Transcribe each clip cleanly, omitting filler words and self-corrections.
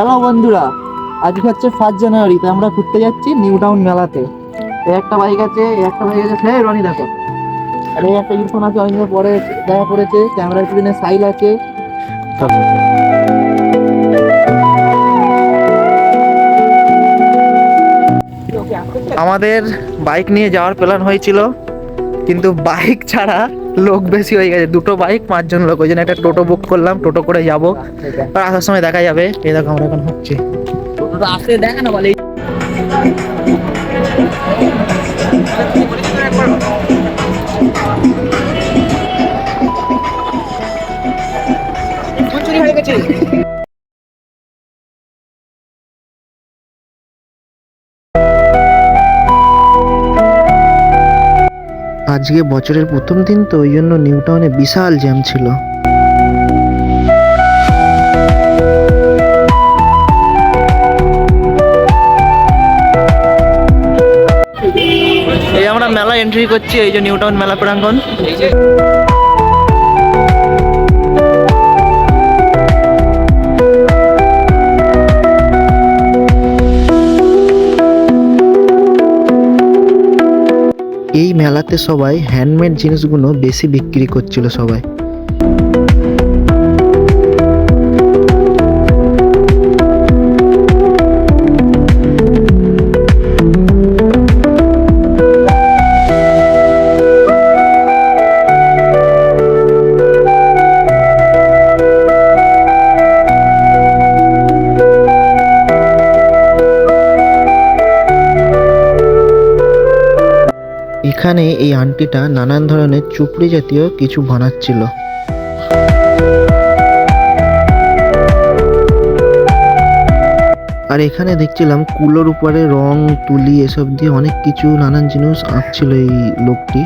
Hello বন্ধুরা, আজকে হচ্ছে 1 জানুয়ারি, তো আমরা ঘুরতে যাচ্ছি নিউ টাউন মেলাতে। একটা বাইক আছে, একটা বাইক আছে, হ্যাঁ রনি দেখো। আর এই একটা ইরফোন আছে, অনেকদিন পরে দেখা করেছে। ক্যামেরার পিছনে সাইল আছে। আমাদের বাইক নিয়ে যাওয়ার প্ল্যান হয়েছিল, কিন্তু বাইক ছাড়া লোক বেশি হয়ে গেছে। দুটো বাইক 5 জন লোক, ওই জন্য একটা টোটো বুক করলাম। টোটো করে যাবো, আর আসার সময় দেখা যাবে। এই দেখো আমরা এখন হচ্ছে টোটোটা আসতে দেখা না বলে। আজকে বছরের প্রথম দিন, তো ওই জন্য নিউ টাউনে বিশাল জ্যাম ছিল। এই আমরা মেলা এন্ট্রি করছি, এই যে নিউ টাউন মেলা প্রাঙ্গণ। এই মেলাতে সবাই হ্যান্ডমেড জিনিসগুলো বেশি বিক্রি করছিল সবাই। এখানে এই আন্টিটা নানান ধরনের চুপড়ি জাতীয় কিছু বানাচ্ছিল। আর এখানে দেখছিলাম কুলোর উপরে রং তুলি এসব দিয়ে অনেক কিছু নানান জিনিস আঁকছিল এই লোকটি।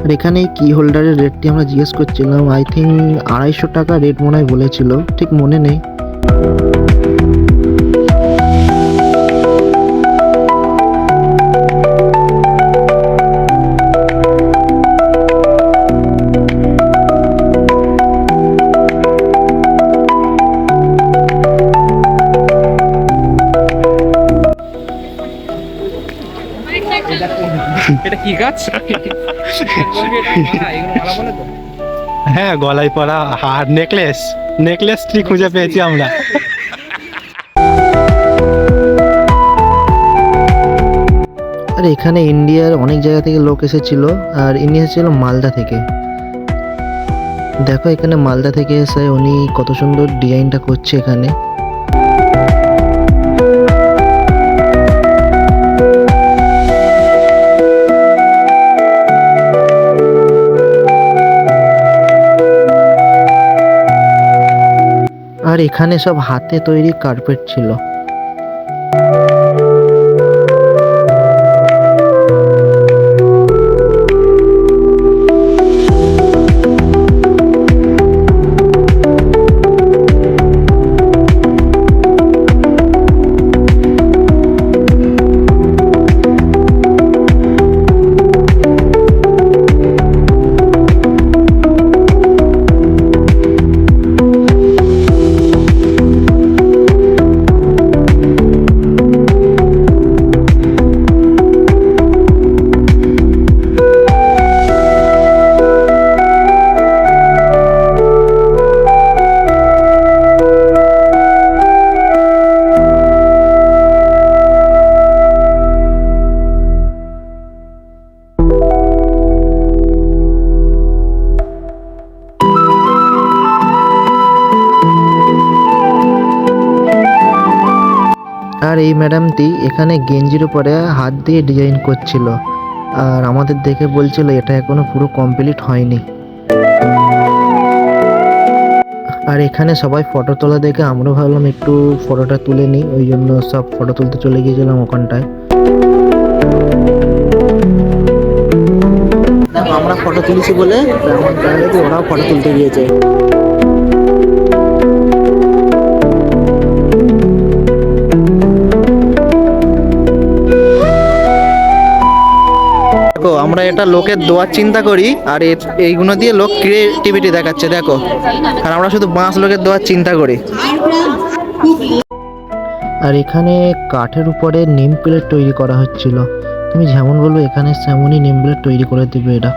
আর এখানে কি হোল্ডারের রেটটি আমরা জিজ্ঞেস করছিলাম, আই থিঙ্ক 250 টাকা রেট মনে হয় বলেছিল, ঠিক মনে নেই। এটা কি গাছ? হ্যাঁ, গলায় পরা হার নেকলেসটি খুঁজে পেয়েছি আমরা। আর এখানে ইন্ডিয়ার অনেক জায়গা থেকে লোক এসেছিল, আর ইনি এসেছিল মালদা থেকে। দেখো এখানে মালদা থেকে এসে উনি কত সুন্দর ডিজাইনটা করছে এখানে। আর এখানে সব হাতে তৈরি কার্পেট ছিল। আর এই ম্যাডামটি এখানে গেঞ্জির উপরে হাত দিয়ে ডিজাইন করছিল, আর আমাদের দেখে বলছিল এটা এখনো পুরো কমপ্লিট হয়নি। আর এখানে সবাই ফটো তোলা দেখে আমরা ভাবলাম একটু ফটোটা তুলে নিই, ওই জন্য সব ফটো তুলতে চলে গিয়েছিলাম ওখানটায়। আমরা ফটো তুলেছি বলে ওরাও ফটো তুলতে গিয়েছে। আমরা এটা লোকের দোয়ার চিন্তা করি, আর এইগুলো দিয়ে লোক ক্রিয়েটিভিটি দেখাচ্ছে দেখো, আর আমরা শুধু বাঁশ লোকের দোয়ার চিন্তা করি। আর এখানে কাঠের উপরে নেম প্লেট তৈরি করা হচ্ছিল, তুমি যেমন বলবে এখানে সেমনই নেম প্লেট তৈরি করে দিবে এটা।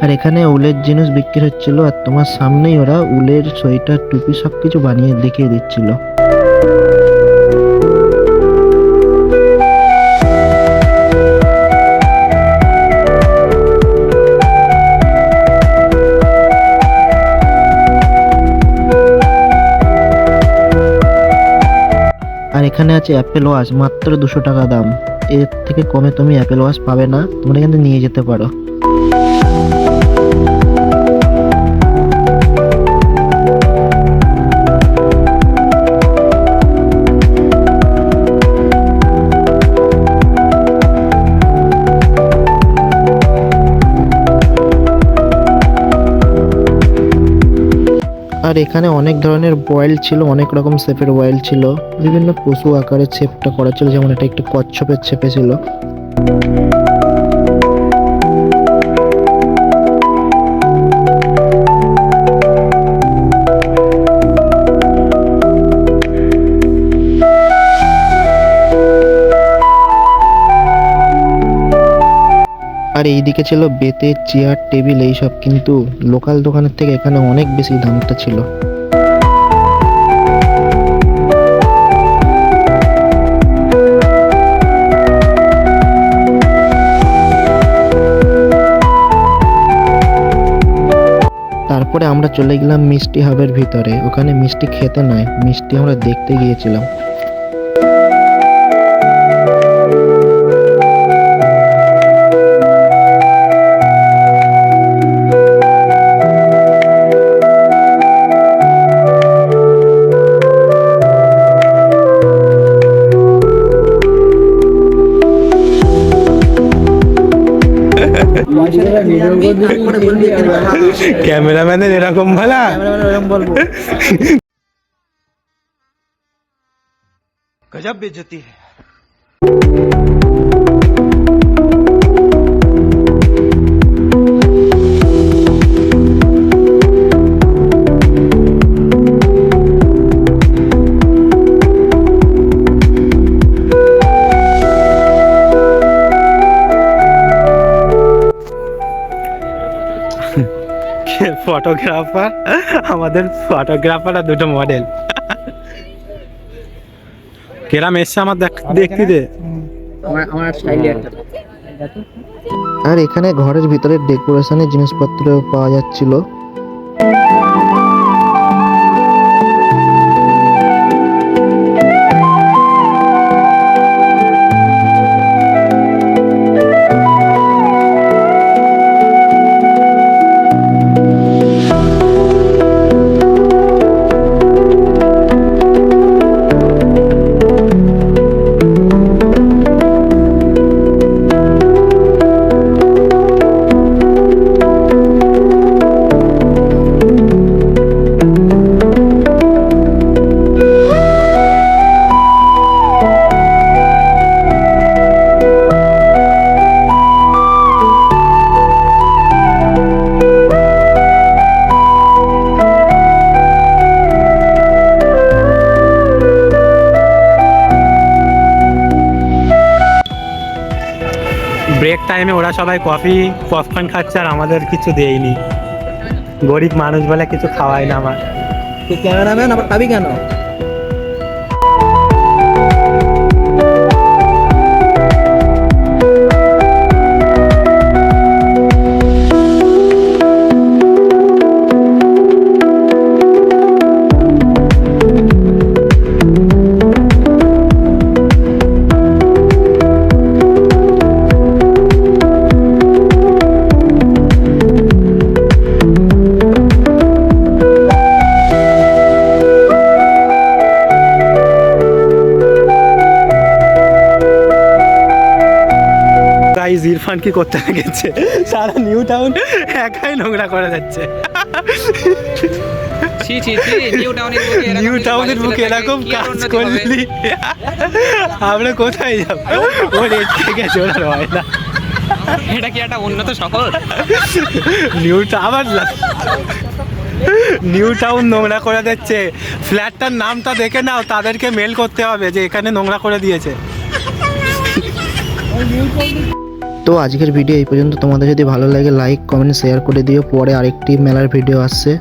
আর এখানে উলের জিনিস বিক্রি হচ্ছিল, আর তোমার সামনেই ওরা উলের সোয়েটার টুপি সবকিছু বানিয়ে দেখিয়ে দিচ্ছিল। আর এখানে আছে অ্যাপেল ওয়াচ, মাত্র 200 টাকা দাম। এর থেকে কমে তুমি অ্যাপেল ওয়াচ পাবে না, তোমরা কিন্তু নিয়ে যেতে পারো। আর এখানে অনেক ধরনের বয়েল ছিল, অনেক রকম শেপের বয়েল ছিল, বিভিন্ন পশু আকারের শেপটা করা ছিল, যেমন এটা একটু কচ্ছপের শেপে ছিল। আর এইদিকে ছিল বেতের চেয়ার টেবিল এইসব, কিন্তু লোকাল দোকানের থেকে এখানে অনেক বেশি দামটা ছিল। তারপরে আমরা চলে গেলাম মিষ্টি হাবের ভিতরে, ওখানে মিষ্টি খেতে নয়, মিষ্টি আমরা দেখতে গিয়েছিলাম। ক্যামেরাম্যানের এরকম ভালা গজব বেজতি। ফটোগ্রাফার, আমাদের ফটোগ্রাফার আর দুটো মডেল কেরাম এসছে আমার দেখতে দে। আর এখানে ঘরের ভিতরে ডেকোরেশনের জিনিসপত্র পাওয়া যাচ্ছিল। ব্রেক টাইমে ওরা সবাই কফি পপকর্ন খাচ্ছে, আর আমাদের কিছু দেয়নি। গরিব মানুষ বলে কিছু খাওয়ায় না আমার। ক্যামেরাম্যান আবার খাবি কেন? ইরফান কি করতে গেছে, সারা নিউ টাউন একাই নোংরা করে যাচ্ছে। ছি ছি ছি, নিউ টাউনের বুকে এরকম কাজ করলি আমরা কোথায় যাবো? ওর এর থেকে চলার হয় না। এটা কি একটা উন্নত শহর? নিউ টাউন নিউ টাউন নোংরা করে দিচ্ছে। ফ্ল্যাটটার নামটা দেখে নাও, তাদেরকে মেল করতে হবে যে এখানে নোংরা করে দিয়েছে। তো আজকের ভিডিও এই পর্যন্ত। তোমাদের যদি ভালো লাগে লাইক কমেন্ট শেয়ার করে দিও। পরে আরেকটি মেলার ভিডিও আসছে।